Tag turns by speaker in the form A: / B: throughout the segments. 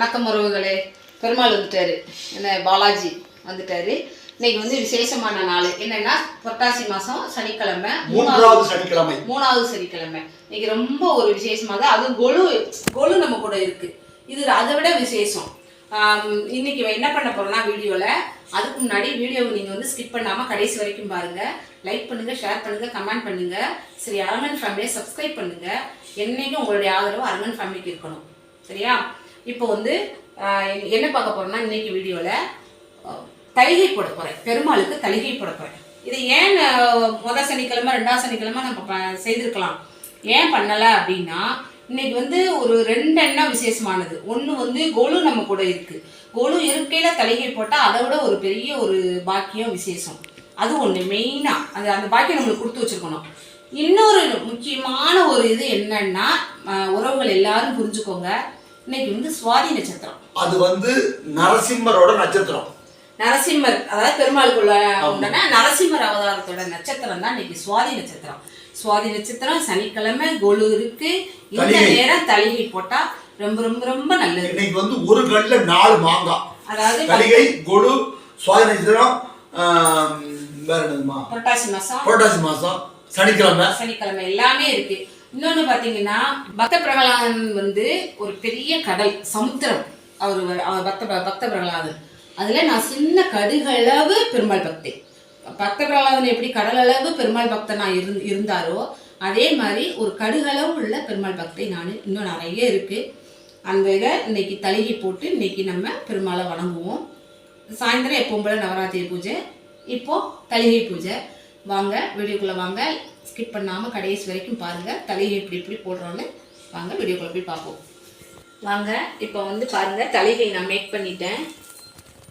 A: வணக்கம் உறவுகளே. பெருமாள் வந்துட்டாரு, என்ன பாலாஜி வந்துட்டாரு. இன்னைக்கு வந்து விசேஷமான நாள். என்னன்னா புரட்டாசி மாதம் சனிக்கிழமை, மூணாவது சனிக்கிழமை. இன்னைக்கு ரொம்ப ஒரு விசேஷமாக தான். அது கொலு நம்ம கூட இருக்கு. இது அதை விட விசேஷம். இன்னைக்கு என்ன பண்ண போறோம்னா வீடியோவில், அதுக்கு முன்னாடி வீடியோவை நீங்கள் வந்து ஸ்கிப் பண்ணாமல் கடைசி வரைக்கும் பாருங்கள். லைக் பண்ணுங்கள், ஷேர் பண்ணுங்கள், கமெண்ட் பண்ணுங்கள். சரி, அரங்கன் ஃபேமிலியை சப்ஸ்கிரைப் பண்ணுங்கள். என்னைக்கும் உங்களுடைய ஆதரவு அரங்கன் ஃபேமிலிக்கு இருக்கணும். சரியா? இப்போ வந்து என்ன பார்க்க போறோம்னா, இன்னைக்கு வீடியோவில் தலிகை போட போகிறேன். பெருமாளுக்கு தலிகை போட போகிறேன். இது ஏன் முதல் சனிக்கிழமை ரெண்டாவது சனிக்கிழமை நம்ம செய்திருக்கலாம், ஏன் பண்ணலை அப்படின்னா, இன்னைக்கு வந்து ஒரு ரெண்டு எண்ணம் விசேஷமானது. ஒன்று வந்து கொலு நம்ம கூட இருக்குது. கொலு இருக்கையில் தலிகை போட்டால் அதை விட ஒரு பெரிய ஒரு பாக்கியம் விசேஷம். அது ஒன்று மெயினாக அந்த பாக்கியம் நம்மளுக்கு கொடுத்து வச்சுருக்கணும். இன்னொரு முக்கியமான ஒரு இது என்னன்னா, உறவுகள் எல்லாரும் புரிஞ்சுக்கோங்க, இன்னைக்கு வந்து சுவாதி நட்சத்திரம்.
B: அது வந்து நரசிம்மரோட நட்சத்திரம்.
A: நரசிம்மர், அதாவது பெருமாளுக்குள்ள உண்டான நரசிம்மர் அவதாரத்தோட நட்சத்திரம் தான் இன்னைக்கு சுவாதி நட்சத்திரம். சுவாதி நட்சத்திரம் சனிக்கிழமை, கொலு இருக்கு. இந்த நேரம் தலிகை போட்டா ரொம்ப ரொம்ப ரொம்ப நல்லது.
B: இன்னைக்கு வந்து ஒரு கல்ல 4 மாங்காய், அதாவது தலிகை, கொலு, சுவாதி நட்சத்திரம், வேற என்னதுமா, புரட்டாசி மாசம் சனிக்கிழமை எல்லாமே இருக்கு. இன்னொன்னு பாத்தீங்கன்னா, பக்த பிரகலாதன் வந்து ஒரு பெரிய கடல் சமுத்திரம். அவர் பக்த பிரகலாதன். அதுல நான் சின்ன கடுகளவு பெருமாள் பக்தி. பக்த பிரகலாதன் எப்படி கடல் அளவு பெருமாள் பக்தனா இருந்தாரோ, அதே மாதிரி ஒரு கடுகளவு உள்ள பெருமாள் பக்தை நான் இன்னும் நிறைய இருக்கு. அந்த இதை இன்னைக்கு தலிகை போட்டு இன்னைக்கு நம்ம பெருமாளை வணங்குவோம். சாயந்தரம் எப்பவும் போல நவராத்திரி பூஜை, இப்போ தலிகை பூஜை. வாங்க வீடியோக்குள்ளே வாங்க, ஸ்கிப் பண்ணாமல் கடைசி வரைக்கும் பாருங்கள். தலிகை இப்படி போடுறோன்னு வாங்க வீடியோக்குள்ளே போய் பார்ப்போம். வாங்க, இப்போ வந்து பாருங்கள், தலிகை நான் மேக் பண்ணிட்டேன்.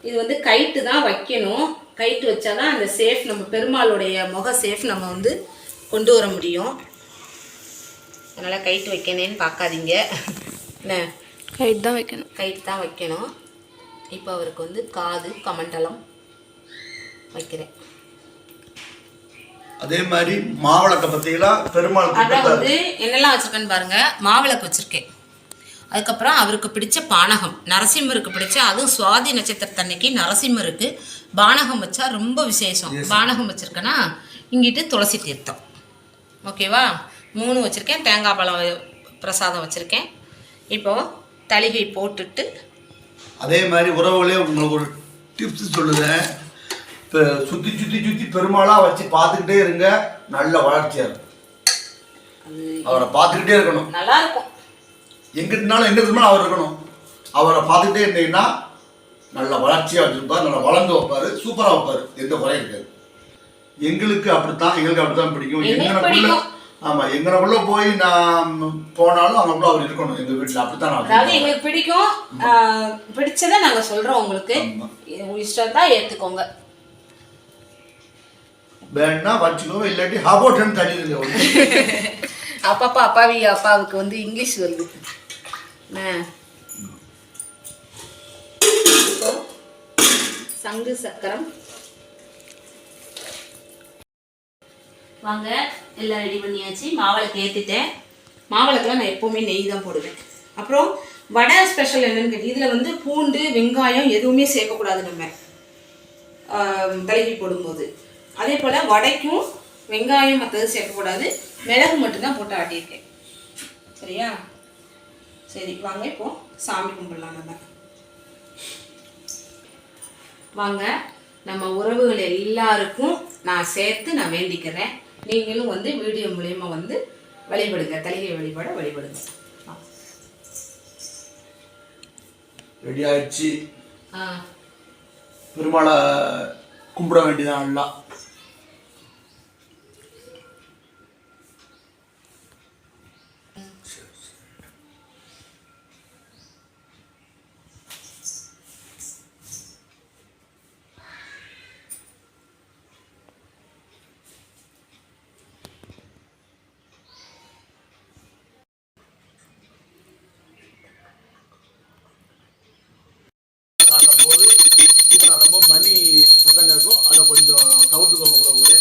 B: இது வந்து கைட்டு தான் வைக்கணும். கைட்டு வச்சாதான் அந்த சேஃப், நம்ம பெருமாளுடைய முக சேஃப் நம்ம வந்து கொண்டு வர முடியும். அதனால் கைட்டு வைக்கணுன்னு பார்க்காதீங்க, என்ன கைட்டு தான் வைக்கணும். இப்போ அவருக்கு வந்து காது கமண்டலம் வைக்கிறேன். அதே மாதிரி மாவிளக்க பார்த்தீங்களா, பெருமாள்
A: வந்து என்னெல்லாம் வச்சிருக்கேன்னு பாருங்க. மாவிளக்கு வச்சிருக்கேன். அதுக்கப்புறம் அவருக்கு பிடிச்ச பானகம், நரசிம்மருக்கு பிடிச்ச, அதுவும் சுவாதி நட்சத்திரத்தன்னைக்கு நரசிம்மருக்கு பானகம் வச்சா ரொம்ப விசேஷம். பானகம் வச்சிருக்கேன்னா இங்கிட்டு துளசி தீர்த்தம். ஓகேவா? 3 வச்சிருக்கேன். தேங்காய் பழம் பிரசாதம் வச்சிருக்கேன். இப்போ தலிகை போட்டுட்டு,
B: அதே மாதிரி உறவுகளே உங்களுக்கு ஒரு டிப்ஸ் சொல்லுதேன். இப்போ சுற்றி பெருமாளாக வச்சு பார்த்துக்கிட்டே இருங்க, நல்ல வளர்ச்சியாக இருக்கும். அவரை பார்த்துக்கிட்டே இருக்கணும்,
A: நல்லா இருக்கும்.
B: எங்கிட்டனாலும் எங்கே இருந்தாலும் அவர் இருக்கணும். அவரை பார்த்துக்கிட்டே இருந்தீங்கன்னா நல்ல வளர்ச்சியாக வச்சுருப்பார், நல்லா வளர்ந்து வைப்பார், சூப்பராக வைப்பார், எந்த குறையும் இருக்காது. எங்களுக்கு அப்படித்தான் பிடிக்கும். எங்கனக்குள்ள போய் நான் போனாலும் அங்கக்குள்ள அவர் இருக்கணும் எங்கள் வீட்டில். அப்படித்தான்
A: அதாவது எங்களுக்கு பிடிக்கும். பிடிச்சதை நாங்கள் சொல்கிறோம். உங்களுக்கு இஷ்டம் தான் ஏற்றுக்கோங்க,
B: வேணா வச்சுக்கோங்க, இல்லாட்டி ஹாபோட்டன் தள்ளிடுங்க.
A: அப்பாவுக்கு வந்து இங்கிலீஷ் வருது. சங்கு சக்கரம். வாங்க, எல்லாம் ரெடி பண்ணியாச்சு. மாவிளக்கு ஏற்றிட்டேன். மாவிளக்குலாம் நான் எப்போவுமே நெய் தான் போடுவேன். அப்புறம் வடை ஸ்பெஷல் என்னன்னு கேட்டு, இதில் வந்து பூண்டு வெங்காயம் எதுவுமே சேர்க்கக்கூடாது நம்ம தலிகை போடும்போது. அதே போல் வடைக்கும் வெங்காயம் மற்றது சேர்க்கக்கூடாது, மிளகு மட்டும்தான் போட்டு ஆட்டியிருக்கேன். சரியா? சரி, வாங்க இப்போ சாமி கும்பிடலாம். வாங்க, நம்ம உறவுகள் எல்லாருக்கும் நான் சேர்த்து நான் வேண்டிக்கிறேன். நீங்களும் வந்து வீடியோ மூலயமா வந்து வழிபடுங்க, தலிகை வழிபடுங்க.
B: ரெடி ஆயிடுச்சு. பெருமாளை கும்பிட வேண்டியதான் எல்லாம். மணி சத்தம் கேட்கும், அதை கொஞ்சம் தவிர்த்துக்கோங்க உறவுகளே.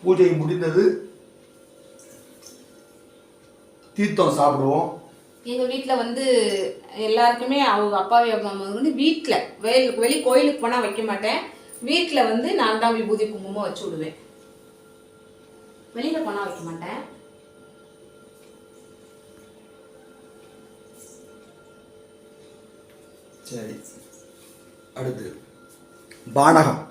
B: பூஜை முடிந்தது. தீர்த்தம் சாப்பிடுவோம்.
A: எங்கள் வீட்டில் வந்து எல்லாருக்குமே அவங்க அப்பாவி அம்மா வந்து வீட்டில் வெளி கோயிலுக்கு போனால் வைக்க மாட்டேன். வீட்டில் வந்து நான் தான் விபூதி குங்குமம் வச்சு விடுவேன். வெளியில் போனால் வைக்க மாட்டேன்.
B: சரி, அடுத்து பானகம்.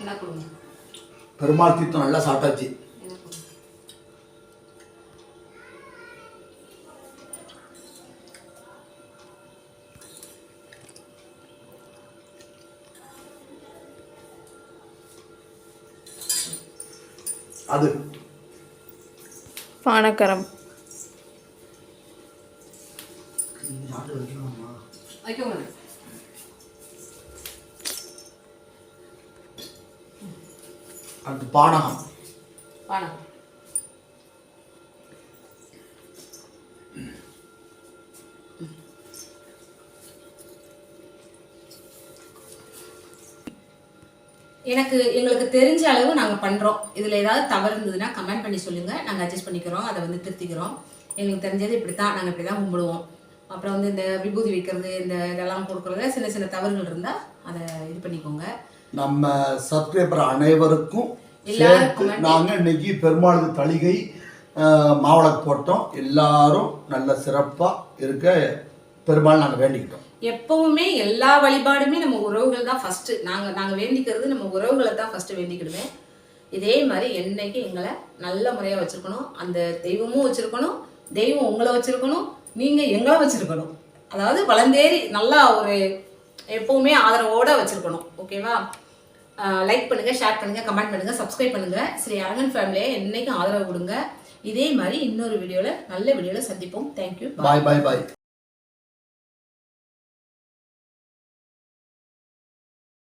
A: என்ன கொடுங்க?
B: பெருமாள் தீர்த்தம் நல்லா சாப்பிட்டாச்சு. அது
C: பானக்கரம்
A: வைக்கணும்.
B: அடுத்து பானகம்.
A: பானகம் எங்களுக்கு தெரிஞ்ச அளவு நாங்கள் பண்ணுறோம். இதில் ஏதாவது தவறு இருந்ததுன்னா கமெண்ட் பண்ணி சொல்லுங்கள். நாங்கள் அட்ஜஸ்ட் பண்ணிக்கிறோம், அதை வந்து திருத்திக்கிறோம். எங்களுக்கு தெரிஞ்சது இப்படி தான், நாங்கள் இப்படி தான் கும்பிடுவோம். அப்புறம் வந்து இந்த விபூதி வைக்கிறது, இந்த இதெல்லாம் கொடுக்குறதுல சின்ன சின்ன தவறுகள் இருந்தால் அதை இது பண்ணிக்கோங்க.
B: நம்ம சப்ஸ்கிரைபர் அனைவருக்கும்
A: எல்லாருக்கும்
B: நாங்கள் இன்னைக்கு பெருமாளுக்கு தளிகை மாவிளக்கு போட்டோம். எல்லாரும் நல்ல சிறப்பாக இருக்க பெருமாள் நாங்கள் வேண்டிக்கிட்டோம்.
A: எப்பவுமே எல்லா வழிபாடுமே நம்ம உறவுகள் தான் ஃபர்ஸ்ட். நாங்கள் வேண்டிக்கிறது நம்ம உறவுகளை தான் ஃபர்ஸ்ட் வேண்டிக்கிடுவேன். இதே மாதிரி என்னைக்கு எங்களை நல்ல முறையாக வச்சுருக்கணும். அந்த தெய்வமும் வச்சுருக்கணும், தெய்வம் உங்களை வச்சுருக்கணும், நீங்கள் எங்களை வச்சுருக்கணும். அதாவது வளர்ந்தேறி நல்லா ஒரு எப்பவுமே ஆதரவோடு வச்சுருக்கணும். ஓகேவா? லைக் பண்ணுங்கள், ஷேர் பண்ணுங்கள், கமெண்ட் பண்ணுங்கள், சப்ஸ்கிரைப் பண்ணுங்கள். ஸ்ரீ அரங்கன் ஃபேமிலியை என்னைக்கும் ஆதரவு கொடுங்க. இதே மாதிரி இன்னொரு வீடியோவில் நல்ல வீடியோவில் சந்திப்போம். தேங்க்யூ.
B: பாய் பாய் பாய்.